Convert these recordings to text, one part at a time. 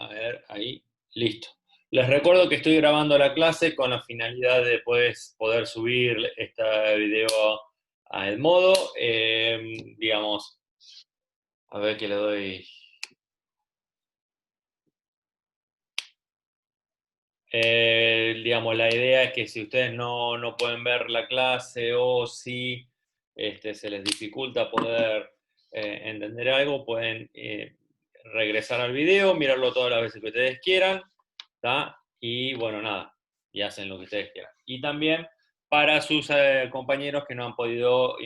A ver, ahí, listo. Les recuerdo que estoy grabando la clase con la finalidad de después poder subir este video a Edmodo. Digamos, a ver que le doy. Digamos, la idea es que si ustedes no pueden ver la clase o si se les dificulta poder entender algo, pueden regresar al video, mirarlo todas las veces que ustedes quieran, ¿tá? Y bueno, nada, y hacen lo que ustedes quieran. Y también para sus compañeros que no han podido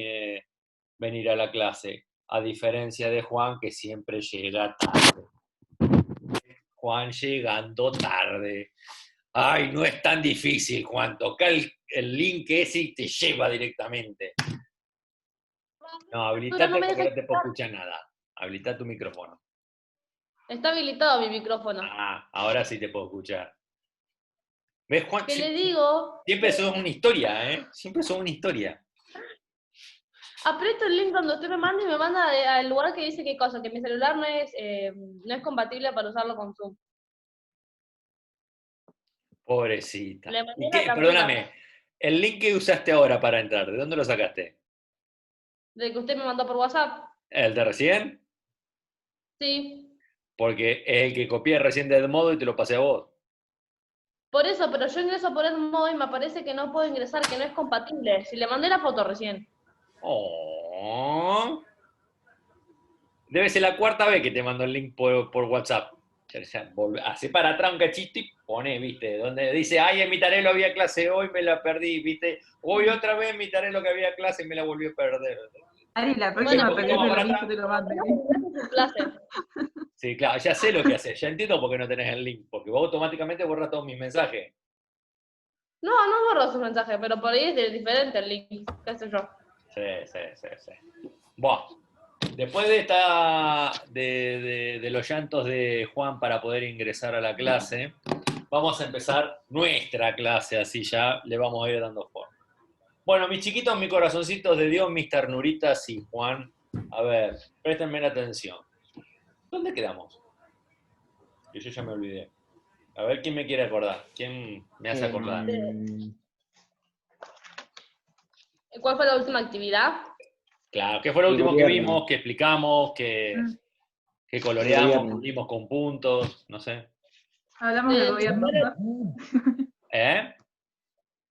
venir a la clase, a diferencia de Juan, que siempre llega tarde. Juan llegando tarde. Ay, no es tan difícil, Juan. Toca el link ese y te lleva directamente. No, Pero no habilitate me porque deja no te puedo escuchar. escuchar nada. Habilita tu micrófono. Está habilitado mi micrófono. Ah, ahora sí te puedo escuchar. ¿Ves, Juan? ¿Qué le digo? Siempre sos una historia, ¿eh? Siempre sos una historia. Aprieto el link cuando usted me manda y me manda al lugar que dice qué cosa, que mi celular no es compatible para usarlo con Zoom. Pobrecita. Le mandé ¿Y la qué? captura Perdóname. El link que usaste ahora para entrar, ¿de dónde lo sacaste? de que usted me mandó por WhatsApp. ¿El de recién? Sí. Porque es el que copié recién de modo y te lo pasé a vos. Por eso, pero yo ingreso por el modo y me aparece que no puedo ingresar, que no es compatible. Si le mandé la foto recién. Oh. Debe ser la cuarta vez que te mando el link por WhatsApp. Hace para atrás un cachito y pone, viste, donde dice, ay, en mi Tarelo había clase hoy, me la perdí, viste. Hoy otra vez en mi Tarelo que había clase y me la volvió a perder. Ari, la Bueno, próxima Un poquito más pedile para lo mismo, atrás. te lo mando. su clase. Sí, claro, ya sé lo que haces, ya entiendo por qué no tenés el link, porque vos automáticamente borras todos mis mensajes. No, no borro su mensaje, pero por ahí es diferente el link, qué sé yo. Sí. Buah. Después de los llantos de Juan para poder ingresar a la clase, vamos a empezar nuestra clase, así ya le vamos a ir dando forma. Bueno, mis chiquitos, mis corazoncitos de Dios, mis ternuritas y Juan, a ver, préstenme la atención. ¿Dónde quedamos? Que yo ya me olvidé. A ver, ¿quién me quiere acordar? ¿Quién me hace acordar? ¿Cuál fue la última actividad? Claro, ¿qué fue lo El último que gobierno. vimos, que explicamos, que El coloreamos, gobierno. pulimos con puntos, no sé? Hablamos del Eh, gobierno. ¿Eh?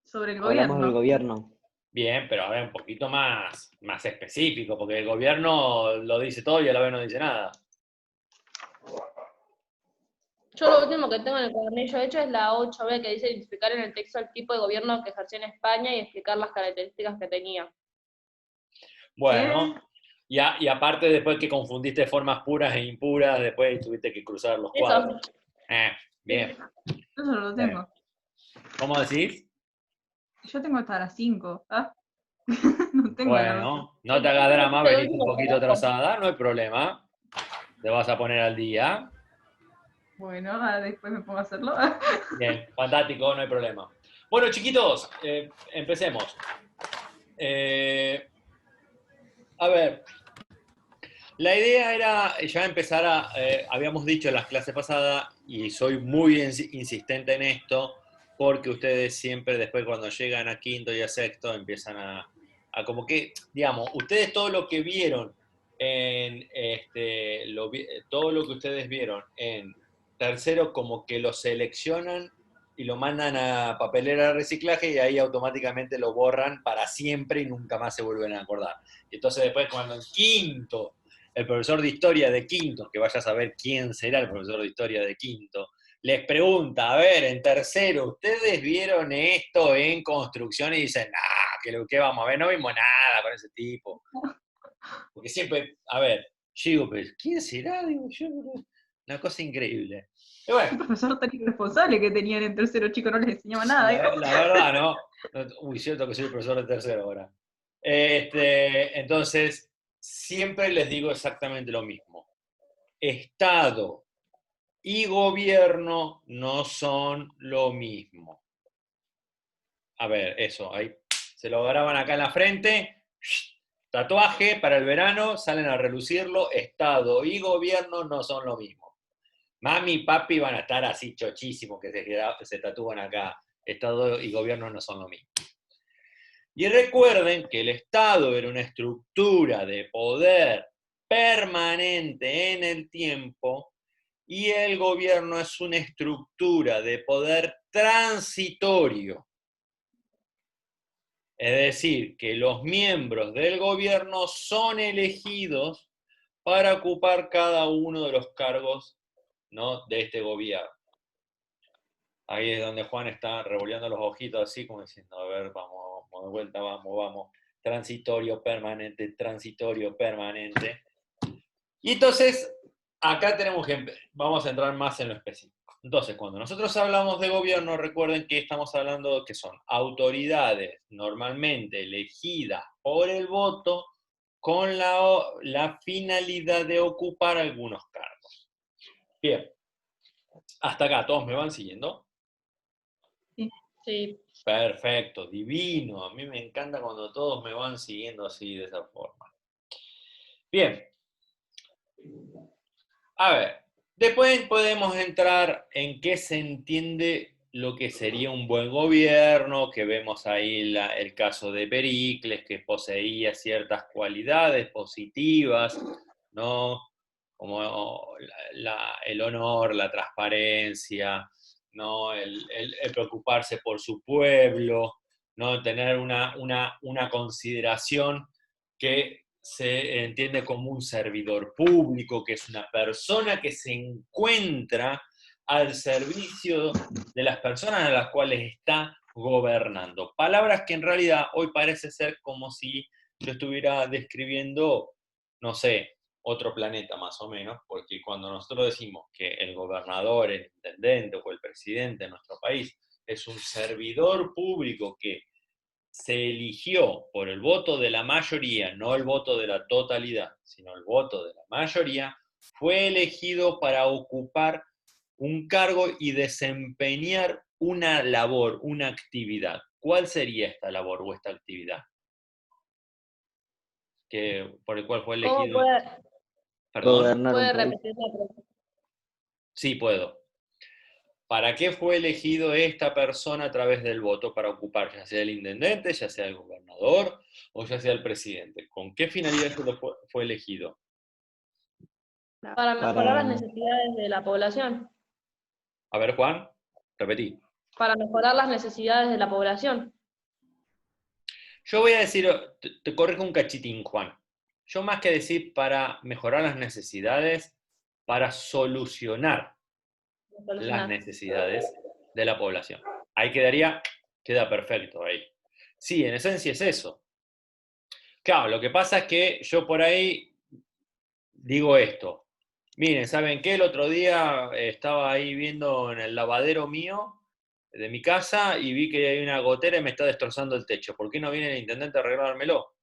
Sobre el Hablamos del gobierno. gobierno. Bien, pero a ver, un poquito más específico, porque el gobierno lo dice todo y a la vez no dice nada. Yo lo último que tengo en el cuadernillo hecho es la 8B, que dice identificar en el texto el tipo de gobierno que ejerció en España y explicar las características que tenía. Bueno, y aparte después que confundiste formas puras e impuras, después tuviste que cruzar los Eso. cuadros. Sí. Bien. Yo solo lo tengo. ¿Cómo decís? Yo tengo hasta las 5. ¿Ah? No tengo la otra. Bueno, no te hagas drama, El venís un último poquito trabajo. atrasada, no hay problema. Te vas a poner al día. Bueno, después me pongo a hacerlo. Bien, fantástico, no hay problema. Bueno, chiquitos, empecemos. A ver, la idea era ya empezar habíamos dicho en las clases pasadas, y soy muy insistente en esto, porque ustedes siempre después cuando llegan a quinto y a sexto empiezan a como que, digamos, ustedes todo lo que vieron en, todo lo que ustedes vieron en tercero como que lo seleccionan y lo mandan a papelera de reciclaje y ahí automáticamente lo borran para siempre y nunca más se vuelven a acordar. Y entonces después cuando en quinto el profesor de historia de quinto, que vaya a saber quién será el profesor de historia de quinto, les pregunta, a ver, en tercero, ¿ustedes vieron esto en construcción? Y dicen, nah, ¿qué vamos a ver? No vimos nada con ese tipo. Porque siempre, a ver, yo digo, pero ¿quién será? Digo yo, una cosa increíble. Y El bueno, profesor tan irresponsable que tenían en tercero, chico, no les enseñaba nada. la verdad, ¿no? Uy, cierto que soy el profesor de tercero ahora. Entonces, siempre les digo exactamente lo mismo. Estado y gobierno no son lo mismo. A ver, eso, ahí se lo graban acá en la frente. Tatuaje para el verano, salen a relucirlo. Estado y gobierno no son lo mismo. Mami y papi van a estar así chochísimos que se tatúan acá. Estado y gobierno no son lo mismo. Y recuerden que el Estado era una estructura de poder permanente en el tiempo y el gobierno es una estructura de poder transitorio. Es decir, que los miembros del gobierno son elegidos para ocupar cada uno de los cargos, ¿no?, de este gobierno. Ahí es donde Juan está revolviendo los ojitos así, como diciendo, a ver, vamos de vuelta, vamos. Transitorio, permanente, transitorio, permanente. Y entonces, acá vamos a entrar más en lo específico. Entonces, cuando nosotros hablamos de gobierno, recuerden que estamos hablando que son autoridades normalmente elegidas por el voto con la finalidad de ocupar algunos cargos. Bien, hasta acá, ¿todos me van siguiendo? Sí. Perfecto, divino. A mí me encanta cuando todos me van siguiendo así, de esa forma. Bien. A ver, después podemos entrar en qué se entiende lo que sería un buen gobierno, que vemos ahí el caso de Pericles, que poseía ciertas cualidades positivas, ¿no? Como el honor, la transparencia, ¿no? El preocuparse por su pueblo, ¿no? Tener una consideración que se entiende como un servidor público, que es una persona que se encuentra al servicio de las personas a las cuales está gobernando. Palabras que en realidad hoy parece ser como si yo estuviera describiendo, no sé, otro planeta más o menos, porque cuando nosotros decimos que el gobernador, el intendente o el presidente de nuestro país es un servidor público que se eligió por el voto de la mayoría, no el voto de la totalidad, sino el voto de la mayoría, fue elegido para ocupar un cargo y desempeñar una labor, una actividad. ¿Cuál sería esta labor o esta actividad? Por el cual fue ¿Cómo elegido. puede, ¿Perdón? Gobernar un puede país. repetir la pregunta? Sí, puedo. ¿Para qué fue elegido esta persona a través del voto para ocupar, ya sea el intendente, ya sea el gobernador o ya sea el presidente? ¿Con qué finalidad fue elegido? Para mejorar las necesidades de la población. A ver, Juan, repetí. Para mejorar las necesidades de la población. Yo voy a decir, te corrijo un cachitín, Juan. Yo más que decir para mejorar las necesidades, para solucionar las necesidades de la población. Ahí queda perfecto ahí. Sí, en esencia es eso. Claro, lo que pasa es que yo por ahí digo esto. Miren, ¿saben qué? El otro día estaba ahí viendo en el lavadero mío de mi casa y vi que hay una gotera y me está destrozando el techo. ¿Por qué no viene el intendente a arreglármelo?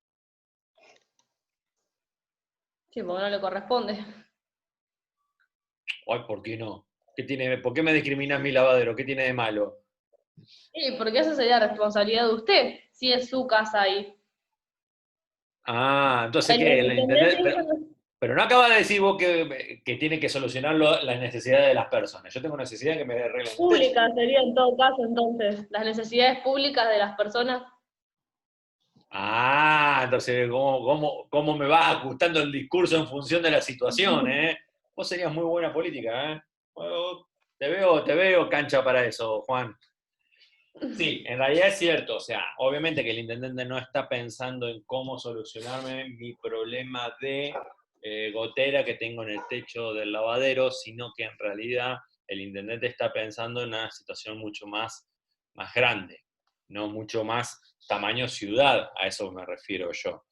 Sí, porque no le corresponde. Ay, ¿por qué no? ¿Por qué me discriminas mi lavadero? ¿Qué tiene de malo? Sí, porque esa sería responsabilidad de usted, si es su casa ahí. Ah, entonces, El ¿qué? intendente Pero no acabas de decir vos que tiene que solucionar las necesidades de las personas. Yo tengo necesidad de que me arreglen el techo. pública sería en todo caso, entonces, las necesidades públicas de las personas. Ah, entonces, ¿cómo me va ajustando el discurso en función de la situación, eh? Vos serías muy buena política, ¿eh? Bueno, te veo cancha para eso, Juan. Sí, en realidad es cierto, o sea, obviamente que el intendente no está pensando en cómo solucionarme mi problema de gotera que tengo en el techo del lavadero, sino que en realidad el intendente está pensando en una situación mucho más grande, no mucho más tamaño ciudad, a eso me refiero yo.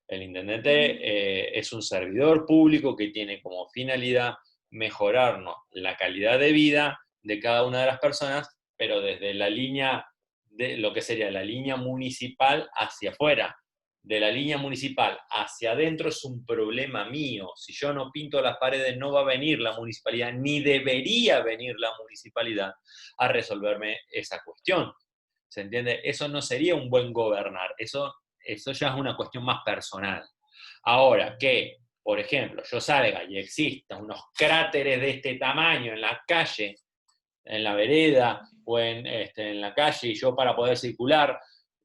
El intendente es un servidor público que tiene como finalidad mejorarnos la calidad de vida de cada una de las personas, pero desde la línea de lo que sería la línea municipal hacia afuera. De la línea municipal hacia adentro es un problema mío. Si yo no pinto las paredes, no va a venir la municipalidad, ni debería venir la municipalidad a resolverme esa cuestión. ¿Se entiende? Eso no sería un buen gobernar. Eso ya es una cuestión más personal. Ahora, que por ejemplo, yo salga y exista unos cráteres de este tamaño en la calle, en la vereda o en la calle, y yo para poder circular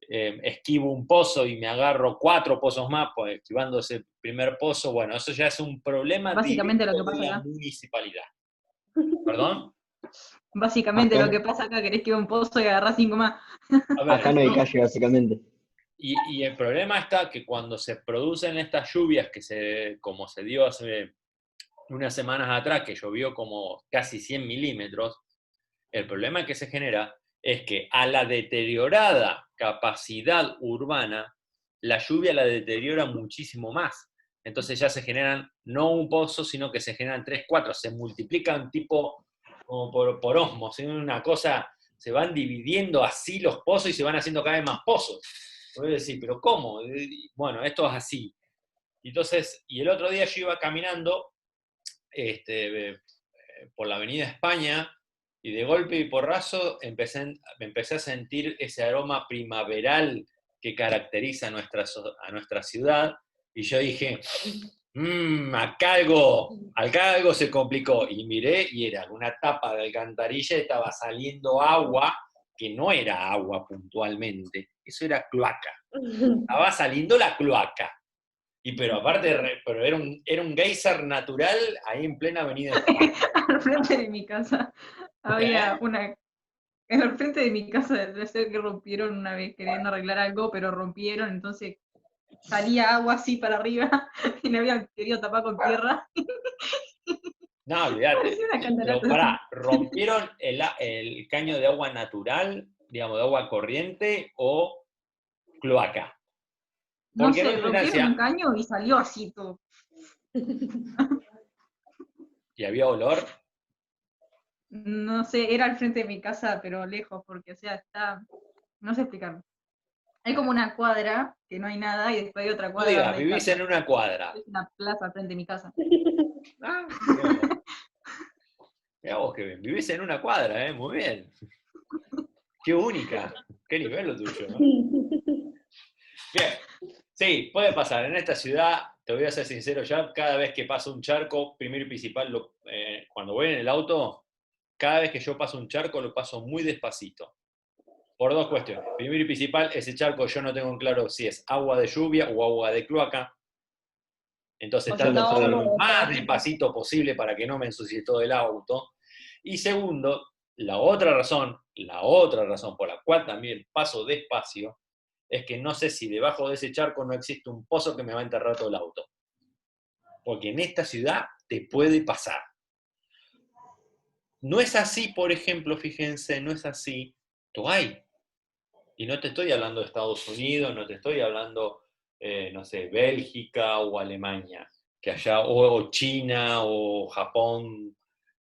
esquivo un pozo y me agarro 4 pozos más, pues esquivando ese primer pozo, bueno, eso ya es un problema Básicamente lo directo que de pasa la acá. municipalidad. ¿Perdón? Básicamente lo que pasa acá, querés que un pozo y agarrás 5 más. A ver, Acá no hay calle, básicamente. y el problema está que cuando se producen estas lluvias, como se dio hace unas semanas atrás, que llovió como casi 100 milímetros, el problema que se genera es que a la deteriorada capacidad urbana, la lluvia la deteriora muchísimo más. Entonces ya se generan no un pozo, sino que se generan 3, 4, se multiplican tipo como por osmos, una cosa, se van dividiendo así los pozos y se van haciendo cada vez más pozos. Voy a decir, ¿pero cómo? Bueno, esto es así. Entonces, y el otro día yo iba caminando por la avenida España, y de golpe y porrazo me empecé a sentir ese aroma primaveral que caracteriza a nuestra ciudad, y yo dije, acá algo se complicó, y miré, y era una tapa de alcantarilla, y estaba saliendo agua, que no era agua puntualmente, eso era cloaca, estaba saliendo la cloaca. Pero aparte, pero era un geyser natural ahí en plena avenida España. Al frente de mi casa había una. En el frente de mi casa debe ser que rompieron una vez queriendo arreglar algo, pero rompieron, entonces salía agua así para arriba y le habían querido tapar con tierra. No, olvídate. Parecía una Pero catarata. pará, ¿rompieron el caño de agua natural, digamos, de agua corriente, o cloaca? No Porque en sé, otra rompieron un instancia, caño y salió así todo. y había olor, No sé, era al frente de mi casa, pero lejos, porque, o sea, está. No sé explicarlo. Hay como una cuadra que no hay nada y después hay otra no cuadra digas, donde vivís está. en una cuadra. Es una plaza al frente de mi casa. Ah, mirá vos que bien, vivís en una cuadra, muy bien. Qué única, qué nivel lo tuyo, ¿no? Bien, sí, puede pasar. En esta ciudad, te voy a ser sincero, ya cada vez que paso un charco, primero y principal, cuando voy en el auto, cada vez que yo paso un charco lo paso muy despacito. Por 2 cuestiones. Primero y principal, ese charco yo no tengo en claro si es agua de lluvia o agua de cloaca. Entonces O si trato de está pasar lo húmedo, más está- despacito posible para que no me ensucie todo el auto. Y segundo, la otra razón por la cual también paso despacio, es que no sé si debajo de ese charco no existe un pozo que me va a enterrar todo el auto. Porque en esta ciudad te puede pasar. No es así, por ejemplo, fíjense, no es así Dubái. Y no te estoy hablando de Estados Unidos, no te estoy hablando, no sé, Bélgica o Alemania, que allá, o China o Japón,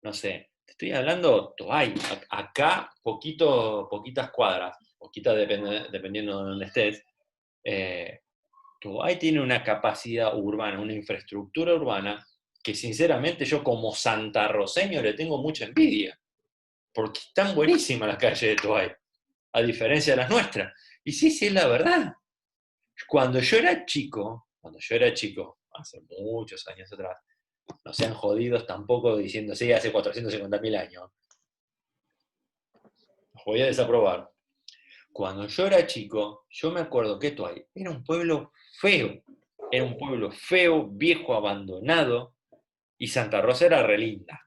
no sé. Te estoy hablando Dubái. Acá, poquitas cuadras, poquitas dependiendo de donde estés. Dubái tiene una capacidad urbana, una infraestructura urbana, que sinceramente yo como santarroceño le tengo mucha envidia, porque están buenísimas las calles de Dubái, a diferencia de las nuestras. Y sí, sí, es la verdad. Cuando yo era chico, hace muchos años atrás, no sean jodidos tampoco diciendo, sí, hace 450.000 años, los voy a desaprobar. Cuando yo era chico, yo me acuerdo que Dubái era un pueblo feo, viejo, abandonado, y Santa Rosa era re linda.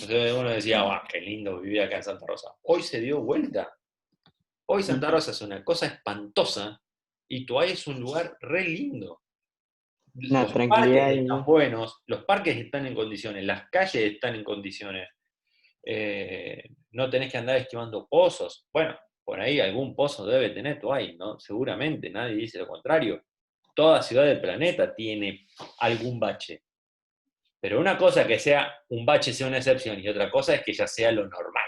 Entonces uno decía, qué lindo vivir acá en Santa Rosa. Hoy se dio vuelta. Hoy Santa Rosa es una cosa espantosa y Dubái es un lugar re lindo. Una Los parques tranquilidad están y buenos, los parques están en condiciones, las calles están en condiciones. No tenés que andar esquivando pozos. Bueno, por ahí algún pozo debe tener Dubái, ¿no? Seguramente, nadie dice lo contrario. Toda ciudad del planeta tiene algún bache. Pero una cosa que sea un bache sea una excepción y otra cosa es que ya sea lo normal.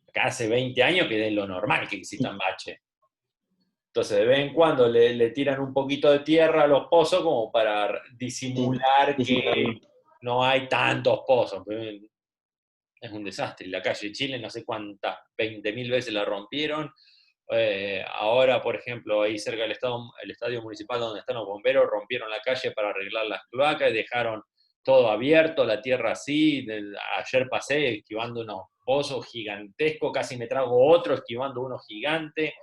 Acá hace 20 años que es lo normal que existan baches. Entonces de vez en cuando le tiran un poquito de tierra a los pozos como para disimular que no hay tantos pozos. Es un desastre. La calle Chile no sé cuántas, 20.000 veces la rompieron, Ahora, por ejemplo, ahí cerca del el estadio municipal donde están los bomberos, rompieron la calle para arreglar las cloacas y dejaron todo abierto, la tierra así. Ayer pasé esquivando unos pozos gigantescos, casi me trago otro esquivando uno gigante.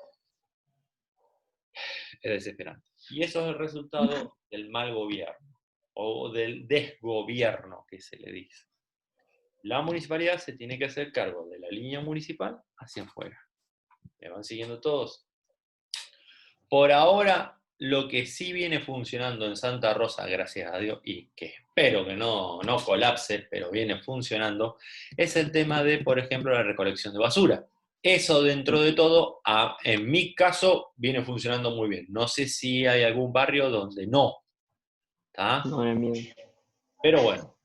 Es desesperante. Y eso es el resultado del mal gobierno, o del desgobierno que se le dice. La municipalidad se tiene que hacer cargo de la línea municipal hacia afuera. ¿Me van siguiendo todos? Por ahora, lo que sí viene funcionando en Santa Rosa, gracias a Dios, y que espero que no colapse, pero viene funcionando, es el tema de, por ejemplo, la recolección de basura. Eso, dentro de todo, en mi caso, viene funcionando muy bien. No sé si hay algún barrio donde no, ¿está? No, en el mío. Pero bueno,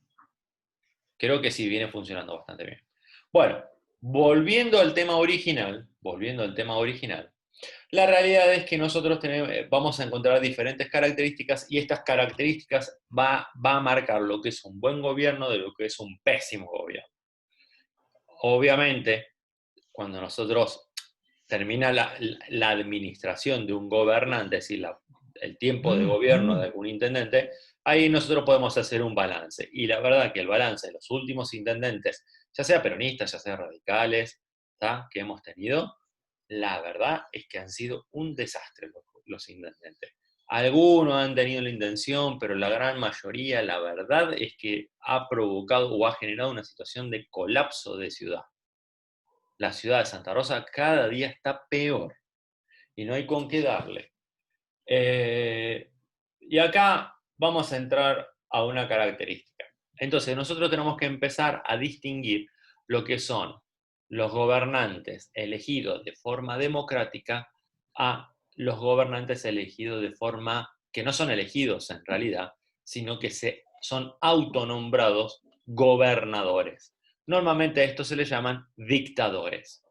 creo que sí viene funcionando bastante bien. Bueno, volviendo al tema original, la realidad es que nosotros vamos a encontrar diferentes características y estas características va a marcar lo que es un buen gobierno de lo que es un pésimo gobierno. Obviamente, cuando nosotros termina la administración de un gobernante, es decir, el tiempo de gobierno de algún intendente, ahí nosotros podemos hacer un balance. Y la verdad que el balance de los últimos intendentes, ya sea peronistas, ya sea radicales, ¿tá?, que hemos tenido, la verdad es que han sido un desastre los intendentes. Algunos han tenido la intención, pero la gran mayoría, la verdad es que ha provocado o ha generado una situación de colapso de ciudad. La ciudad de Santa Rosa cada día está peor y no hay con qué darle. Y acá vamos a entrar a una característica. Entonces, nosotros tenemos que empezar a distinguir lo que son los gobernantes elegidos de forma democrática a los gobernantes elegidos de forma que no son elegidos en realidad, sino que son autonombrados gobernadores. Normalmente a estos se les llaman dictadores.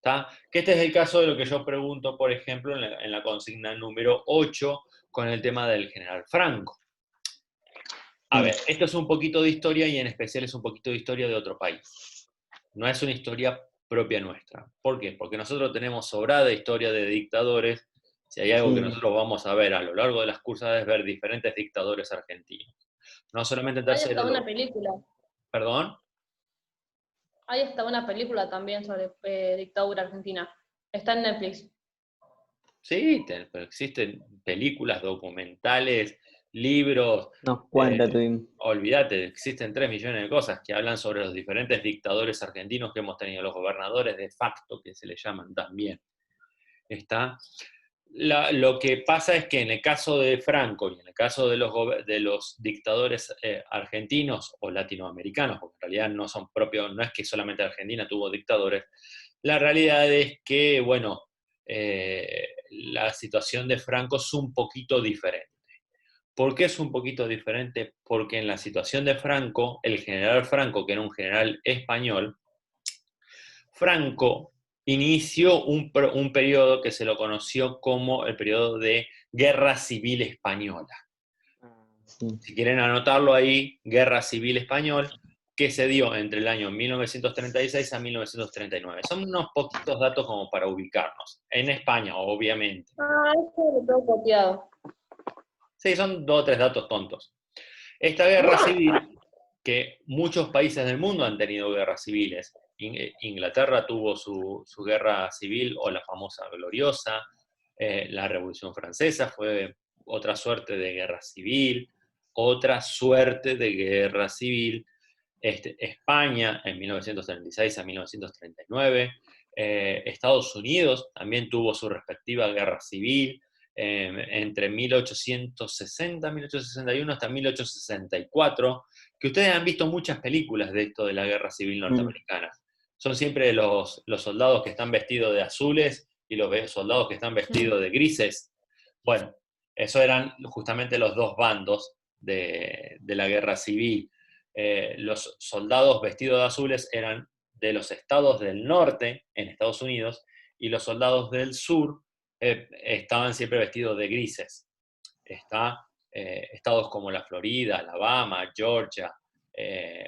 ¿Tá? Que este es el caso de lo que yo pregunto, por ejemplo, en la consigna número 8, con el tema del general Franco. A ver, esto es un poquito de historia y en especial es un poquito de historia de otro país. No es una historia propia nuestra. ¿Por qué? Porque nosotros tenemos sobrada historia de dictadores. Si hay algo que nosotros vamos a ver a lo largo de las cursadas es ver diferentes dictadores argentinos. No solamente en Hay tercero. hasta una película. ¿Perdón? Hay hasta una película también sobre dictadura argentina. Está en Netflix. Sí, pero existen películas, documentales, libros. Nos cuenta tuvimos. Olvídate, existen 3 millones de cosas que hablan sobre los diferentes dictadores argentinos que hemos tenido, los gobernadores de facto, que se les llaman también. ¿Está? Lo que pasa es que en el caso de Franco y en el caso de los dictadores argentinos o latinoamericanos, porque en realidad no son propios, no es que solamente Argentina tuvo dictadores, la realidad es que, bueno, la situación de Franco es un poquito diferente. ¿Por qué es un poquito diferente? Porque en la situación de Franco, el general Franco, que era un general español, Franco inició un periodo que se lo conoció como el periodo de Guerra Civil Española. Sí. Si quieren anotarlo ahí, Guerra Civil Española, que se dio entre el año 1936 a 1939. Son unos poquitos datos como para ubicarnos. En España, obviamente. Eso lo tengo copiado. Sí, son 2 o 3 datos tontos. Esta guerra civil, que muchos países del mundo han tenido guerras civiles. Inglaterra tuvo su guerra civil, o la famosa gloriosa. La Revolución Francesa fue otra suerte de guerra civil. España en 1936 a 1939. Estados Unidos también tuvo su respectiva guerra civil. Entre 1860, 1861 hasta 1864, que ustedes han visto muchas películas de esto de la guerra civil norteamericana. Son siempre los soldados que están vestidos de azules y los soldados que están vestidos de grises. Bueno, eso eran justamente los dos bandos de la guerra civil. Los soldados vestidos de azules eran de los estados del norte, en Estados Unidos, y los soldados del sur estaban siempre vestidos de grises. Estados como la Florida, Alabama, Georgia,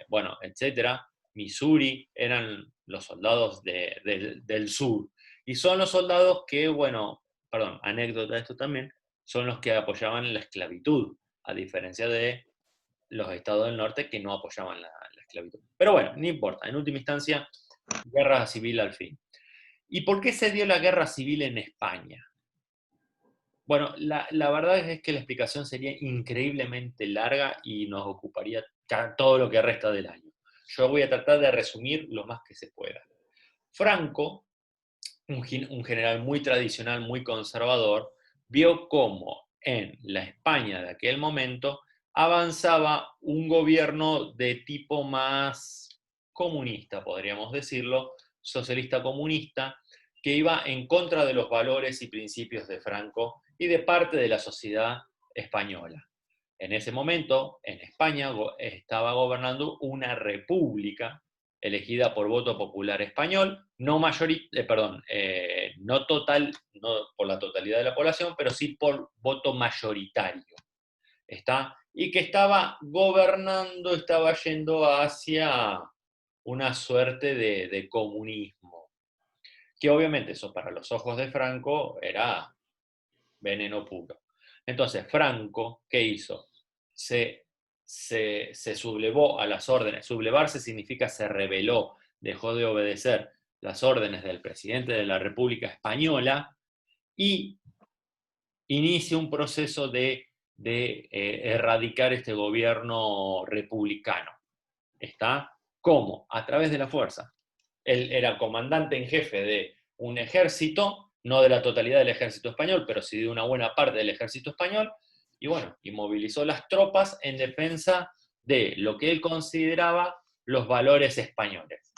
bueno, etcétera, Missouri, eran los soldados del sur. Y son los soldados que, bueno, perdón, anécdota de esto también, son los que apoyaban la esclavitud, a diferencia de los estados del norte que no apoyaban la esclavitud. Pero bueno, no importa, en última instancia, guerra civil al fin. ¿Y por qué se dio la guerra civil en España? Bueno, la verdad es que la explicación sería increíblemente larga y nos ocuparía todo lo que resta del año. Yo voy a tratar de resumir lo más que se pueda. Franco, un general muy tradicional, muy conservador, vio cómo en la España de aquel momento avanzaba un gobierno de tipo más comunista, podríamos decirlo, socialista comunista, que iba en contra de los valores y principios de Franco y de parte de la sociedad española. En ese momento, en España estaba gobernando una república elegida por voto popular español, no por la totalidad de la población, pero sí por voto mayoritario. ¿Está? Y que estaba gobernando, estaba yendo hacia una suerte de comunismo, que obviamente eso para los ojos de Franco era veneno puro. Entonces, Franco, ¿qué hizo? Se sublevó a las órdenes. Sublevarse significa se rebeló, dejó de obedecer las órdenes del presidente de la República Española y inicia un proceso de erradicar este gobierno republicano. ¿Está? ¿Cómo? A través de la fuerza. Él era comandante en jefe de un ejército, no de la totalidad del ejército español, pero sí de una buena parte del ejército español, y bueno, y movilizó las tropas en defensa de lo que él consideraba los valores españoles,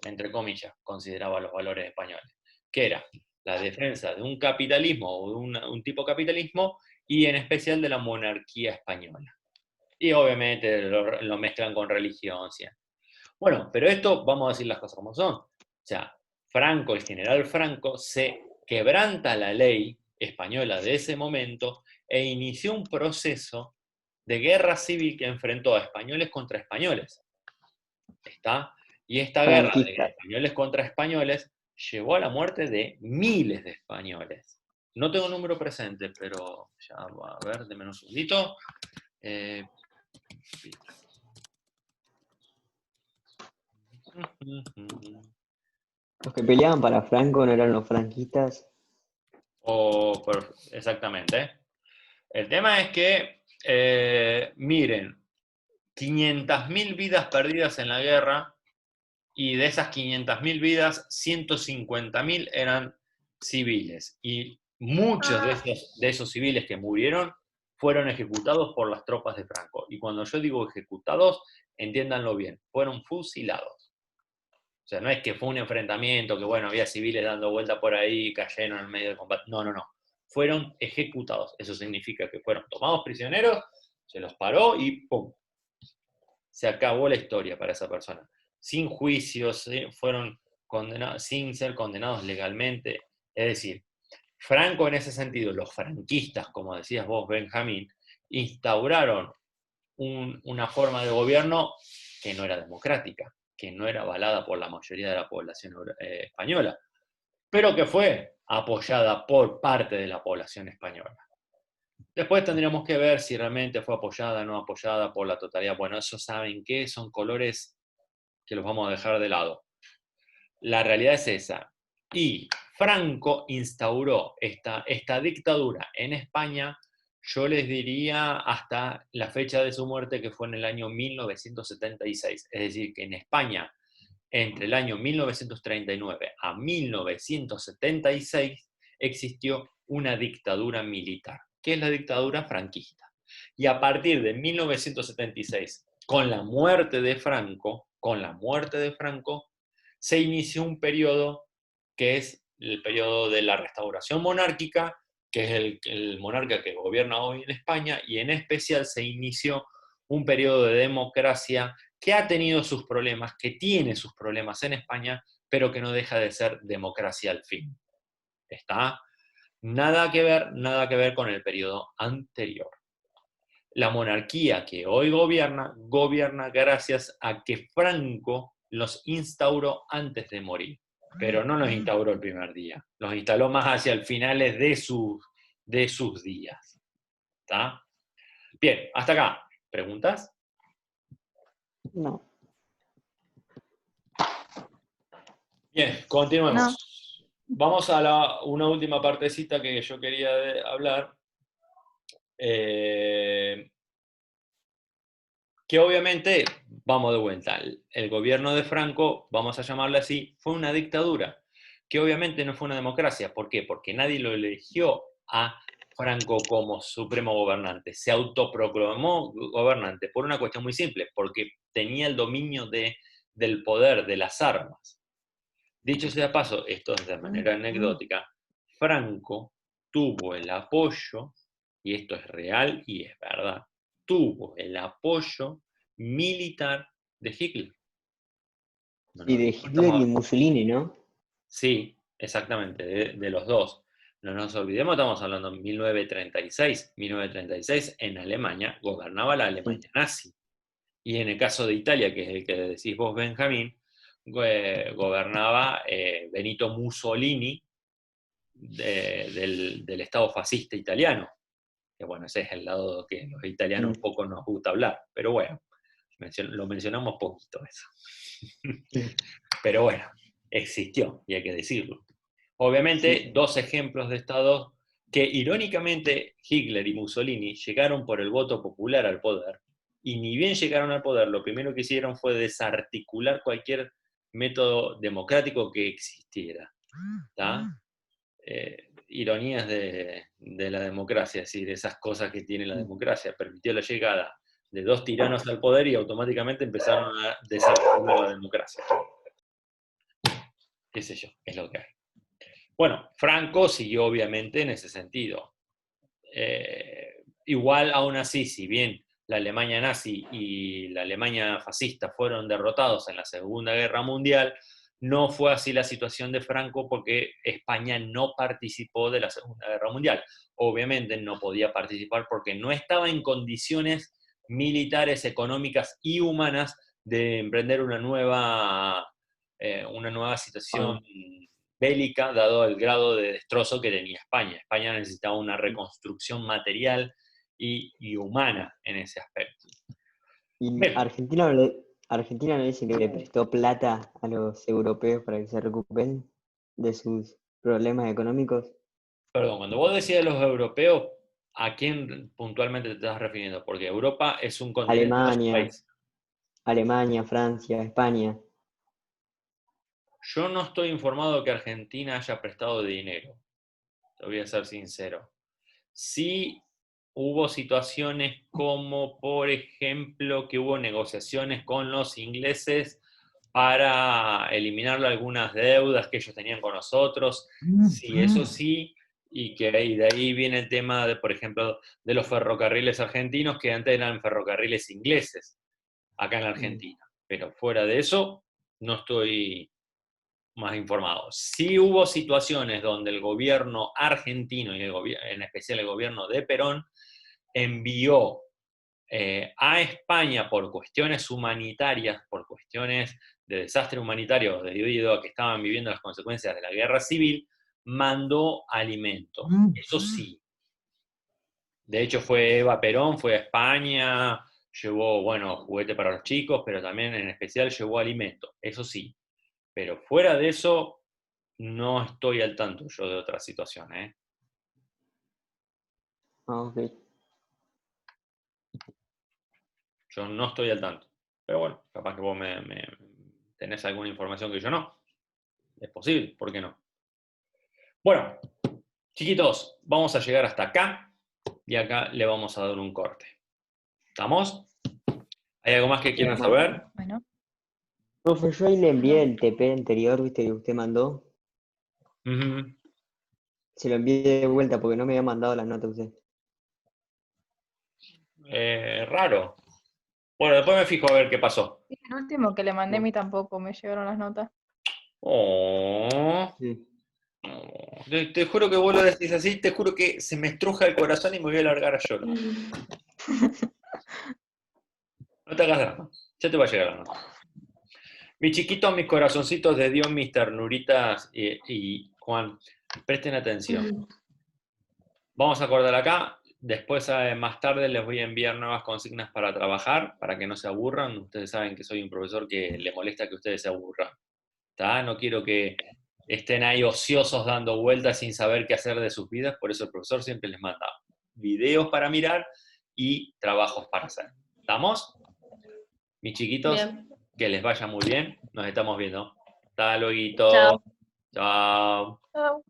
entre comillas, consideraba los valores españoles, que era la defensa de un capitalismo o de un tipo de capitalismo, y en especial de la monarquía española. Y obviamente lo mezclan con religión, ¿sí? Bueno, pero esto, vamos a decir las cosas como son. O sea, Franco, el general Franco, se quebranta la ley española de ese momento e inició un proceso de guerra civil que enfrentó a españoles contra españoles. ¿Está? Y esta guerra de Franquista. españoles contra españoles llevó a la muerte de miles de españoles. No tengo un número presente, pero ya va a ver, denme un segundito. Los que peleaban para Franco no eran los franquistas. Exactamente. El tema es que, miren, 500.000 vidas perdidas en la guerra, y de esas 500.000 vidas, 150.000 eran civiles. Y muchos de esos civiles que murieron fueron ejecutados por las tropas de Franco. Y cuando yo digo ejecutados, entiéndanlo bien, fueron fusilados. O sea, no es que fue un enfrentamiento, que bueno, había civiles dando vuelta por ahí, cayeron en medio del combate. No, no, no. Fueron ejecutados. Eso significa que fueron tomados prisioneros, se los paró y ¡pum! Se acabó la historia para esa persona. Sin juicios, fueron condenados, sin ser condenados legalmente. Es decir, Franco en ese sentido, los franquistas, como decías vos, Benjamín, instauraron una forma de gobierno que no era democrática, que no era avalada por la mayoría de la población española, pero que fue apoyada por parte de la población española. Después tendríamos que ver si realmente fue apoyada o no apoyada por la totalidad. Bueno, eso saben que son colores que los vamos a dejar de lado. La realidad es esa. Y Franco instauró esta dictadura en España, yo les diría hasta la fecha de su muerte, que fue en el año 1976. Es decir, que en España, entre el año 1939 a 1976, existió una dictadura militar, que es la dictadura franquista. Y a partir de 1976, con la muerte de Franco, se inició un periodo que es el periodo de la restauración monárquica, que es el monarca que gobierna hoy en España, y en especial se inició un periodo de democracia que ha tenido sus problemas, que tiene sus problemas en España, pero que no deja de ser democracia al fin. ¿Está? Nada que ver con el periodo anterior. La monarquía que hoy gobierna gracias a que Franco los instauró antes de morir. pero no los instauró el primer día, los instaló más hacia el finales de sus días. ¿Está? Bien, hasta acá. ¿Preguntas? No. Bien, continuemos. No. Vamos a una última partecita que yo quería hablar. Que obviamente, vamos de vuelta, el gobierno de Franco, vamos a llamarle así, fue una dictadura, que obviamente no fue una democracia. ¿Por qué? Porque nadie lo eligió a Franco como supremo gobernante, se autoproclamó gobernante por una cuestión muy simple, porque tenía el dominio del poder, de las armas. Dicho sea de paso, esto es de manera anecdótica, Franco tuvo el apoyo, y esto es real y es verdad, tuvo el apoyo militar de Hitler. Y de Hitler y Mussolini, ¿no? Sí, exactamente, de los dos. No nos olvidemos, estamos hablando de 1936. 1936 en Alemania gobernaba la Alemania nazi. Y en el caso de Italia, que es el que decís vos, Benjamín, gobernaba Benito Mussolini del Estado fascista italiano. Que bueno, ese es el lado que los italianos poco nos gusta hablar, pero bueno, lo mencionamos poquito eso. Pero bueno, existió, y hay que decirlo. Obviamente, dos ejemplos de estados que irónicamente Hitler y Mussolini llegaron por el voto popular al poder, y ni bien llegaron al poder, lo primero que hicieron fue desarticular cualquier método democrático que existiera. Ironías de la democracia, es decir, esas cosas que tiene la democracia. Permitió la llegada de dos tiranos al poder y automáticamente empezaron a desarticular la democracia. Qué sé yo, es lo que hay. Bueno, Franco siguió obviamente en ese sentido. Igual aún así, si bien la Alemania nazi y la Alemania fascista fueron derrotados en la Segunda Guerra Mundial, no fue así la situación de Franco porque España no participó de la Segunda Guerra Mundial. Obviamente no podía participar porque no estaba en condiciones militares, económicas y humanas de emprender una nueva situación bélica, dado el grado de destrozo que tenía España. España necesitaba una reconstrucción material y humana en ese aspecto. Y Argentina no dice que le prestó plata a los europeos para que se recuperen de sus problemas económicos. Perdón, cuando vos decías los europeos, ¿a quién puntualmente te estás refiriendo? Porque Europa es un continente, no es un país. Alemania, Francia, España. Yo no estoy informado de que Argentina haya prestado dinero, te voy a ser sincero. Sí hubo situaciones como, por ejemplo, que hubo negociaciones con los ingleses para eliminar algunas deudas que ellos tenían con nosotros. Sí, eso sí, y que de ahí viene el tema, de, por ejemplo, de los ferrocarriles argentinos, que antes eran ferrocarriles ingleses, acá en la Argentina. Pero fuera de eso, no estoy más informado. Sí hubo situaciones donde el gobierno argentino, y en especial el gobierno de Perón, envió a España por cuestiones humanitarias, por cuestiones de desastre humanitario debido a que estaban viviendo las consecuencias de la guerra civil, mandó alimentos. Eso sí. De hecho fue Eva Perón, fue a España, llevó, bueno, juguete para los chicos, pero también en especial llevó alimentos. Eso sí. Pero fuera de eso, no estoy al tanto yo de otra situación, ¿eh? Ok. Yo no estoy al tanto. Pero bueno, capaz que vos me tenés alguna información que yo no. Es posible, ¿por qué no? Bueno, chiquitos, vamos a llegar hasta acá y acá le vamos a dar un corte. ¿Estamos? ¿Hay algo más que quieran saber? Bueno. Profe, yo ahí le envié el TP anterior, viste, que usted mandó. Uh-huh. Se lo envié de vuelta porque no me había mandado la nota usted. Raro. Bueno, después me fijo a ver qué pasó. Sí, el último que le mandé a mí tampoco me llegaron las notas. Oh. Sí. Oh. Te juro que vos lo decís así, te juro que se me estruja el corazón y me voy a largar a llorar. No te hagas drama, ya te va a llegar la nota. Mis chiquitos, mis corazoncitos de Dios, mis ternuritas y Juan, presten atención. Vamos a acordar acá. Después, más tarde, les voy a enviar nuevas consignas para trabajar, para que no se aburran. Ustedes saben que soy un profesor que le molesta que ustedes se aburran. ¿Tá? No quiero que estén ahí ociosos dando vueltas sin saber qué hacer de sus vidas. Por eso el profesor siempre les manda videos para mirar y trabajos para hacer. ¿Estamos? Mis chiquitos, Bien. que les vaya muy bien. Nos estamos viendo. Hasta luego. Chao. Chao. Chao.